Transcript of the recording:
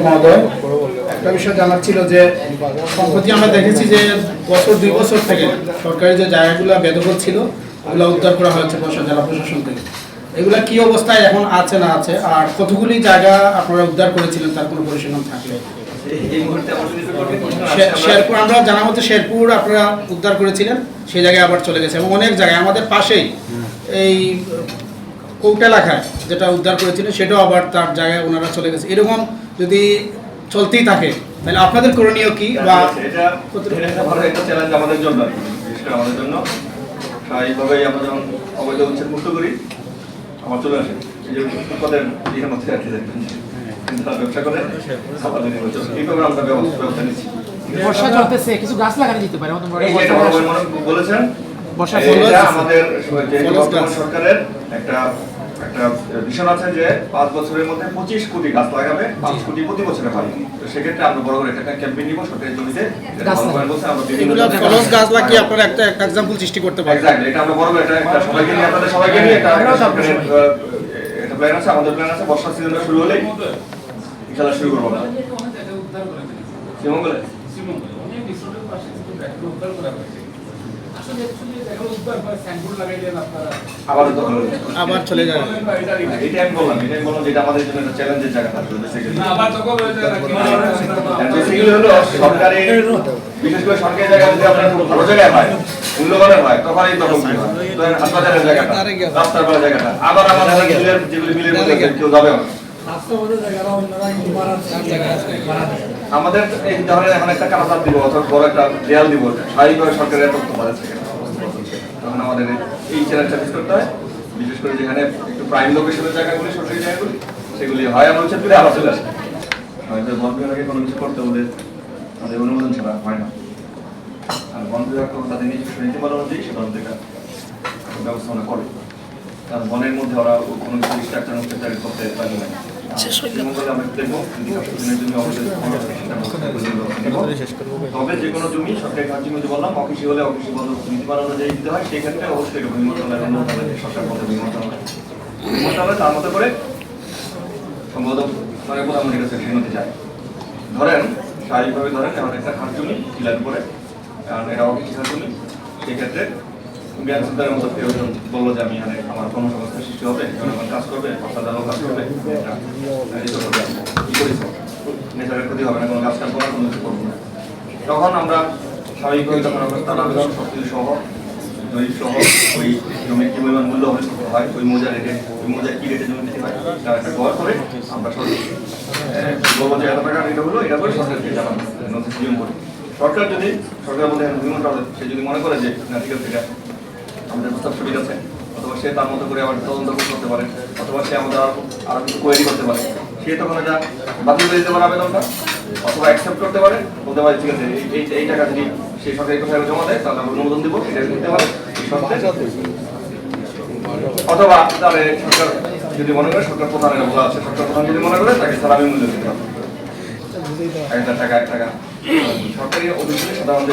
মহোদয়, একটা বিষয় জানার ছিল যে সম্প্রতি আমরা দেখেছি যে বছর 2 বছর থেকে সরকারি যে জায়গাগুলো বেদখল ছিল ওগুলো উদ্ধার করা হয়েছে জেলা প্রশাসন থেকে। এগুলা কি অবস্থায় এখন আছে না আছে, আর কতগুলি জায়গা আপনারা উদ্ধার করেছিলেন তার কোনো পরিসংখ্যান থাকলে? শেরপুর, আমরা জানা মতো শেরপুর আপনারা উদ্ধার করেছিলেন, সেই জায়গায় আবার চলে গেছে, এবং অনেক জায়গায় আমাদের পাশেই এই কৌটা এলাকায় যেটা উদ্ধার করেছিলেন সেটাও আবার তার জায়গায় ওনারা চলে গেছে। এরকম যদি চলতেই থাকে তাহলে আপনাদের করণীয় কি? বা চ্যালেঞ্জ আমাদের জন্য, বিশেষ করে আমাদের জন্য স্বাভাবিকভাবেই আমরা যখন অবৈধ উচ্ছেদ মুক্ত করি আমার চলে আসে এই যে পদের ইয়ের মধ্যে আর কি ব্যবসা করে এইভাবে আমরা ব্যবস্থা নিচ্ছি। বর্ষা চলতেছে, কিছু গাছ লাগানো যেতে পারে বলেছেন। আমাদের সরকারের একটা ভিশন আছে যে 5 বছরের মধ্যে 25 কোটি গাছ লাগাবে, 5 কোটি প্রতি বছরে হয়। তো সেক্ষেত্রে আমরা বড় করে একটা ক্যাম্পেইন নিব সরকারি জমিতে, গাছ লাগিয়ে আপনারা একটা এক্সাম্পল সৃষ্টি করতে পারেন। এক্স্যাক্টলি, এটা আমরা বড় করে একটা সবাইকে নিয়ে, আপনাদের সবাইকে নিয়ে একটা প্ল্যান আছে, আমাদের প্ল্যান আছে। বর্ষা সিজনটা শুরু হলেই ইনশাআল্লাহ শুরু করব আমরা। শ্রীমঙ্গলে আবার চলে যাবে। এটা আমি বললাম যেটা আমাদের জন্য একটা চ্যালেঞ্জের জায়গা থাকবে। বেসিক্যালি হলো সরকারি, বিশেষ করে সরকারি জায়গা যদি আপনার খুব ভালো জায়গায় হয়, মূল্যবানের হয়, তখন এই তখন হাসপাতালের জায়গাটা, রাস্তার পাড়া জায়গাটা, আবার আমাদের যেগুলি মিলের মধ্যে কেউ যাবে না। আমাদের এই ধরনের এখন একটা কাঁচা দিব অথবা বড় একটা দেয়াল দিব, স্বাভাবিকভাবে সরকারের তথ্য বাজার থেকে তখন আমাদের এই চ্যালেঞ্জটা ফেস করতে হয়। বিশেষ করে যেখানে একটু প্রাইম লোকেশনের জায়গাগুলি, সরকারি জায়গাগুলি, সেগুলি হয় আমরা উচ্ছেদ করে আবার চলে আসে। হয়তো বন বিভাগে কোনো কিছু করতে হলে তাদের অনুমোদন ছাড়া হয় না, আর বন বিভাগ তাদের নিজস্ব নীতিমালা অনুযায়ী সেটা ব্যবস্থাপনা করে, কারণ বনের মধ্যে ওরা কোনো কিছু স্ট্রাকচার উচ্ছেদ করতে পারে না। তবে যে কোনো জমি সরকারি কাজ জমি বললাম, অফিসি হলে অফিসি নীতিমালা অনুযায়ী দিতে হয়, সেই ক্ষেত্রে অবশ্যই সরকার পথে বিমন্ত্রণালয় তার মতো করে সম্ভবত প্রধানমন্ত্রীর কাছে নিতে চায়। ধরেন স্বাভাবিকভাবে ধরেন এমন একটা খাস জমি টিলার উপরে, কারণ এটা অফিসি খাস জমি, সেক্ষেত্রে জ্ঞান সুন্দরের মতো কেউ বললো যে আমি এখানে আমার কর্মসংস্থান সৃষ্টি হবে, জনগণ কাজ করবে, ফসলাদারও কাজ করবে, কি করিস নেচারের ক্ষতি হবে না, কোনো কাজ করবো না, কোনো কিছু করবো না। তখন আমরা স্বাভাবিকভাবে তখন আমরা তার আবেদন সবকিছু সহ দলিল সহ ওই জমির কি পরিমাণ মূল্য হয়, ওই মোজা রেটে, ওই মোজায় কি রেটে জমি দিতে হয় তার একটা গড় করে আমরা বলবো যে এত টাকা এটা হলো, এটা করে সরকারকে জানাবো, নোটিশ জীবন করি। সরকার যদি সরকার মধ্যে সে যদি মনে করে যে না ঠিক আছে, আমাদের প্রস্তাব সুবিধা আছে, অথবা সে তার মতো করে আবার তদন্ত করতে পারে, অথবা সে আমাদের আরো কিছু কোয়েরি করতে পারে, সে তখন এটা বাতিল করে দিতে পারে আবেদনটা, অথবা অ্যাকসেপ্ট করতে পারে, বলতে পারে ঠিক আছে এই টাকা যদি সে সরকারি কোথায় জমা দেয় তাহলে আমরা অনুমোদন দিব, এটা দিতে পারে। অথবা তাহলে সরকার যদি মনে করে, সরকার প্রধান এটা বলা আছে, সরকার প্রধান যদি মনে করে তাকে সালামি মূল্য দিতে হবে, 1000 টাকা 1 টাকা। সরকারি অফিসে সাধারণত